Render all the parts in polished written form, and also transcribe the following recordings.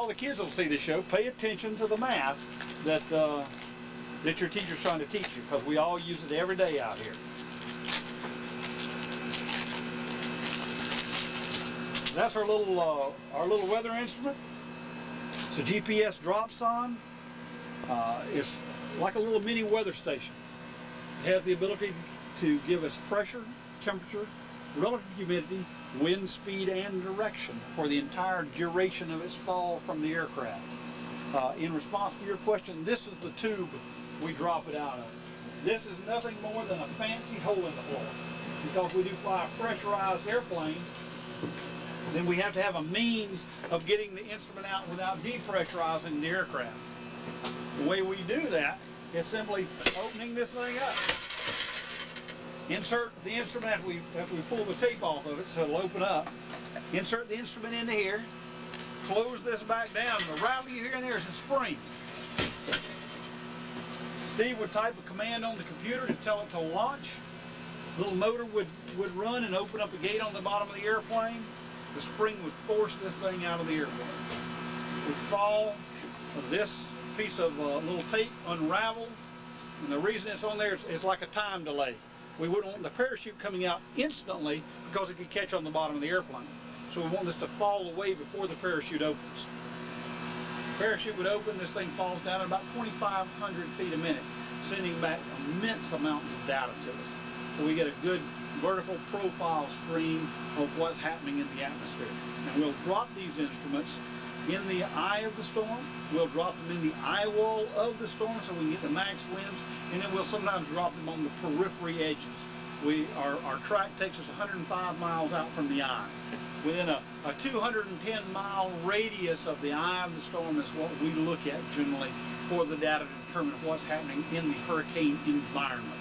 all the kids will see this show, pay attention to the math that that your teacher's trying to teach you, because we all use it every day out here. That's our little weather instrument. It's a GPS drop sonde. It's like a little mini weather station. It has the ability to give us pressure, temperature, relative humidity, wind speed, and direction for the entire duration of its fall from the aircraft. In response to your question, this is the tube we drop it out of. This is nothing more than a fancy hole in the floor. Because we do fly a pressurized airplane, then we have to have a means of getting the instrument out without depressurizing the aircraft. The way we do that is simply opening this thing up. Insert the instrument after we pull the tape off of it so it'll open up. Insert the instrument into here. Close this back down. The rattle you hear in there is a spring. Steve would type a command on the computer to tell it to launch. The little motor would run and open up a gate on the bottom of the airplane. The spring would force this thing out of the airplane. It would fall. This piece of little tape unravels, and the reason it's on there, it's like a time delay. We wouldn't want the parachute coming out instantly because it could catch on the bottom of the airplane. So we want this to fall away before the parachute opens. The parachute would open, this thing falls down at about 2,500 feet a minute, sending back immense amounts of data to us. So we get a good vertical profile stream of what's happening in the atmosphere. And we'll drop these instruments in the eye of the storm. We'll drop them in the eye wall of the storm so we can get the max winds, and then we'll sometimes drop them on the periphery edges. Our track takes us 105 miles out from the eye. Within a 210-mile radius of the eye of the storm is what we look at generally for the data to determine what's happening in the hurricane environment.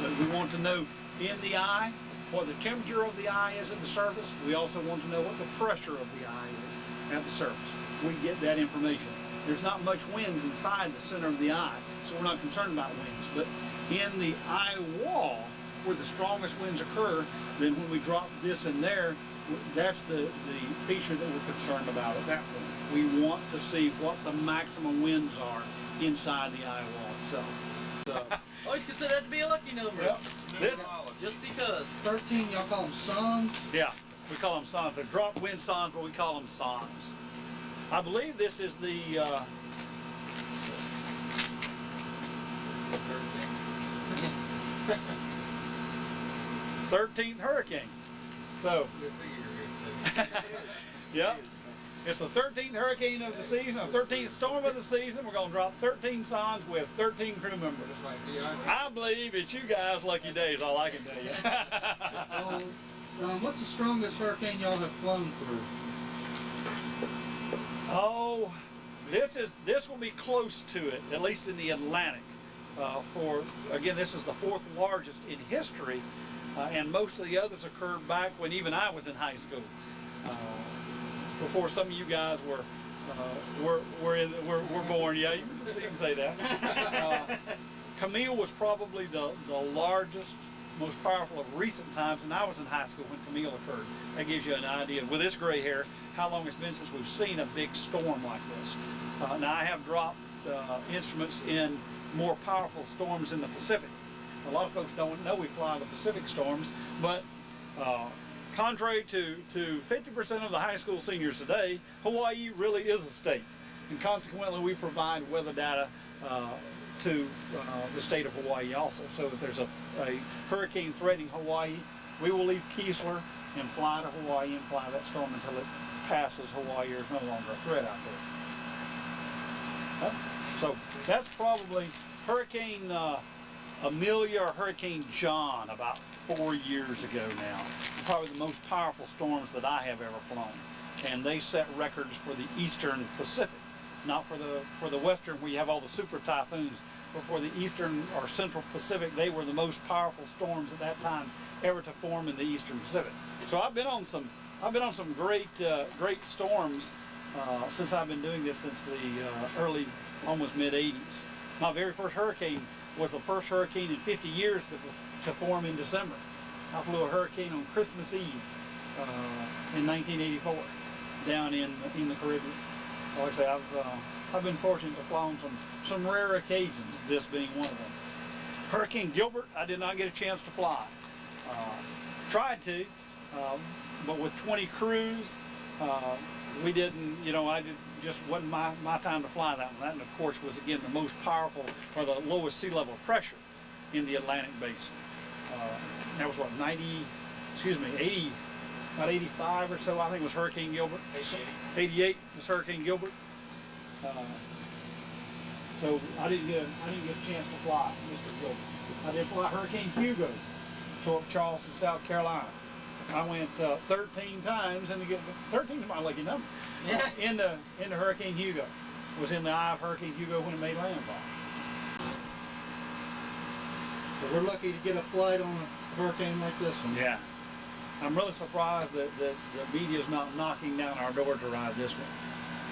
But we want to know in the eye what the temperature of the eye is at the surface. We also want to know what the pressure of the eye is at the surface. We get that information. There's not much winds inside the center of the eye, so we're not concerned about winds. But in the eye wall, where the strongest winds occur, then when we drop this in there, that's the feature that we're concerned about at that point. We want to see what the maximum winds are inside the eye wall itself. So, I always consider that to be a lucky number. Yep. This, just because. 13, y'all call them sonds? yeah, we call them sonds. They're drop wind sonds, but we call them sonds. I believe this is the 13th hurricane. So, yeah, it's the 13th hurricane of the season, the 13th storm of the season. We're going to drop 13 sonds with 13 crew members. I believe it's you guys' lucky days, all I can tell you. What's the strongest hurricane y'all have flown through? Oh, this will be close to it, at least in the Atlantic. Again, this is the 4th largest in history, and most of the others occurred back when even I was in high school, before some of you guys were born. Yeah, you can say that. Camille was probably the largest, most powerful of recent times, and I was in high school when Camille occurred. That gives you an idea, with this gray hair, how long it's been since we've seen a big storm like this. Now, I have dropped instruments in more powerful storms in the Pacific. A lot of folks don't know we fly the Pacific storms, but contrary to 50% of the high school seniors today, Hawaii really is a state. And consequently, we provide weather data to the state of Hawaii also. So if there's a hurricane threatening Hawaii, we will leave Keesler and fly to Hawaii and fly that storm until it passes Hawaii or is no longer a threat out there. So that's probably Hurricane Amelia or Hurricane John about 4 years ago now. Probably the most powerful storms that I have ever flown. And they set records for the eastern Pacific, not for the western where you have all the super typhoons, but for the eastern or central Pacific. They were the most powerful storms at that time ever to form in the eastern Pacific. So I've been on some great storms since I've been doing this since the early, almost mid-'80s. My very first hurricane was the first hurricane in 50 years to form in December. I flew a hurricane on Christmas Eve in 1984. down in the Caribbean. Like I say, I've been fortunate to fly on some rare occasions, this being one of them. Hurricane Gilbert, I did not get a chance to fly. Tried to, but with 20 crews, we didn't, just wasn't my time to fly that one. That, and of course, was again the most powerful, or the lowest sea level pressure in the Atlantic basin. That was what, 80, about 85 or so, I think, was Hurricane Gilbert. 88 was Hurricane Gilbert. So I didn't get a chance to fly Mr. Gilbert. I did fly Hurricane Hugo toward Charleston, South Carolina. I went 13 times, and 13 is my lucky number. Into Hurricane Hugo. Was in the eye of Hurricane Hugo when it made landfall. So we're lucky to get a flight on a hurricane like this one. Yeah. I'm really surprised that the media's not knocking down our door to ride this one.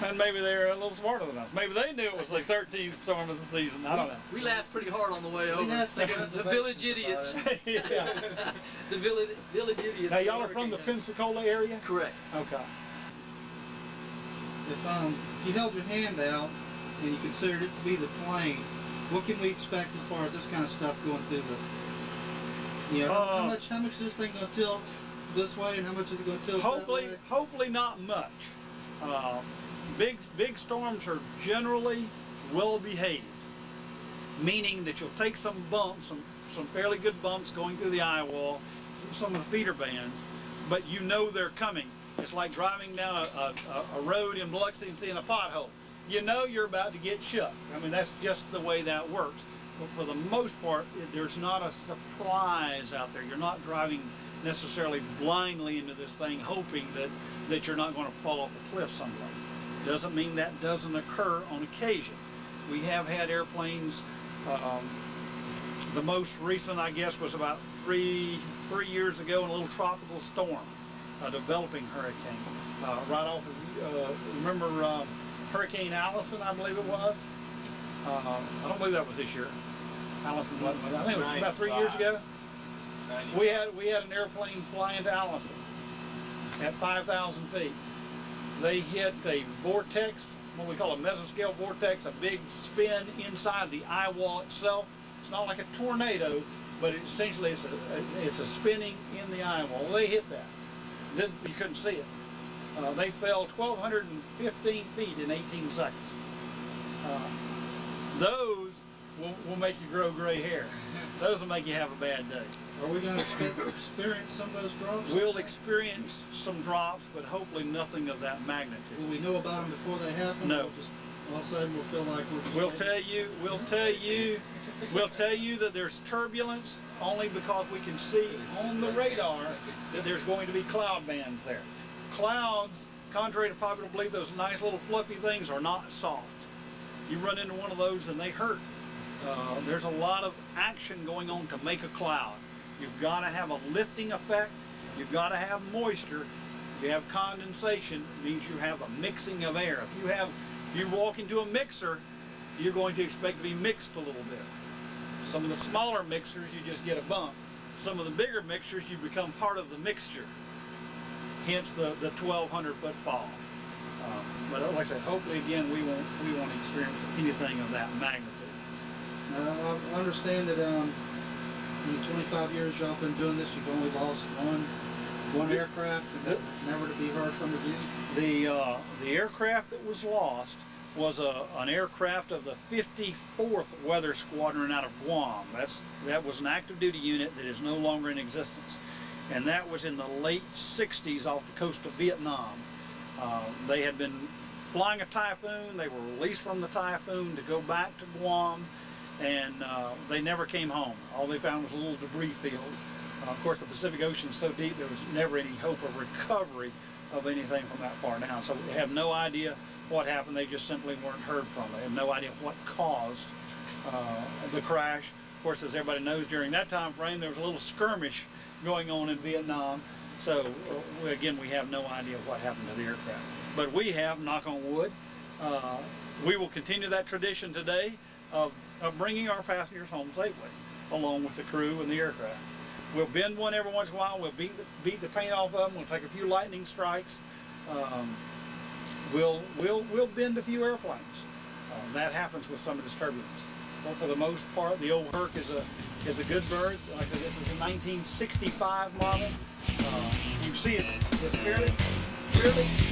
And maybe they're a little smarter than us. Maybe they knew it was the 13th storm of the season. I don't know. We laughed pretty hard on the way over. had some Thinking the village idiots. Yeah. The village idiots. Now y'all are from the Pensacola area? Correct. Okay. If you held your hand out and you considered it to be the plane, what can we expect as far as this kind of stuff going through the? How much is this thing going to tilt this way, and how much is it going to tilt that way? Hopefully not much. Big storms are generally well behaved, meaning that you'll take some bumps, some fairly good bumps going through the eye wall, some of the feeder bands, but you know they're coming. It's like driving down a road in Biloxi and seeing a pothole. You know you're about to get shook. I mean, that's just the way that works. But for the most part, there's not a surprise out there. You're not driving necessarily blindly into this thing hoping that you're not going to fall off a cliff someplace. Doesn't mean that doesn't occur on occasion. We have had airplanes, the most recent I guess was about three years ago in a little tropical storm, a developing hurricane. Right off of, remember Hurricane Allison, I believe it was? I don't believe that was this year. Allison wasn't. I think it was about 3 years ago. We had an airplane fly into Allison at 5,000 feet. They hit a vortex, what we call a mesoscale vortex, a big spin inside the eye wall itself. It's not like a tornado, but essentially it's a spinning in the eye wall. Well, they hit that. Then you couldn't see it. They fell 1,215 feet in 18 seconds. Those will make you grow gray hair. Those will make you have a bad day. Are we going to experience some of those drops? We'll experience some drops, but hopefully nothing of that magnitude. Will we know about them before they happen? No. All of a sudden we'll feel like we're just We'll tell you that there's turbulence only because we can see on the radar that there's going to be cloud bands there. Clouds, contrary to popular belief, those nice little fluffy things are not soft. You run into one of those and they hurt. There's a lot of action going on to make a cloud. You've got to have a lifting effect. You've got to have moisture. If you have condensation, it means you have a mixing of air. If you walk into a mixer, you're going to expect to be mixed a little bit. Some of the smaller mixers, you just get a bump. Some of the bigger mixers, you become part of the mixture. Hence the 1,200 foot fall. But like I said, hopefully again we won't experience anything of that magnitude. I understand that in the 25 years y'all been doing this, you've only lost one aircraft, and that never to be heard from again. The aircraft that was lost was an aircraft of the 54th Weather Squadron out of Guam. That was an active duty unit that is no longer in existence, and that was in the late 60s off the coast of Vietnam. They had been flying a typhoon. They were released from the typhoon to go back to Guam, and they never came home. All they found was a little debris field. Of course, the Pacific Ocean is so deep, there was never any hope of recovery of anything from that far down. So we have no idea what happened. They just simply weren't heard from. They have no idea what caused the crash. Of course, as everybody knows, during that time frame, there was a little skirmish going on in Vietnam. So again, we have no idea what happened to the aircraft. But we have, knock on wood, we will continue that tradition today of bringing our passengers home safely, along with the crew and the aircraft. We'll bend one every once in a while. We'll beat the paint off of them. We'll take a few lightning strikes. will bend a few airplanes. That happens with some of this turbulence. But for the most part, the old Herc is a good bird. Like I said, this is a 1965 model. You see it's fairly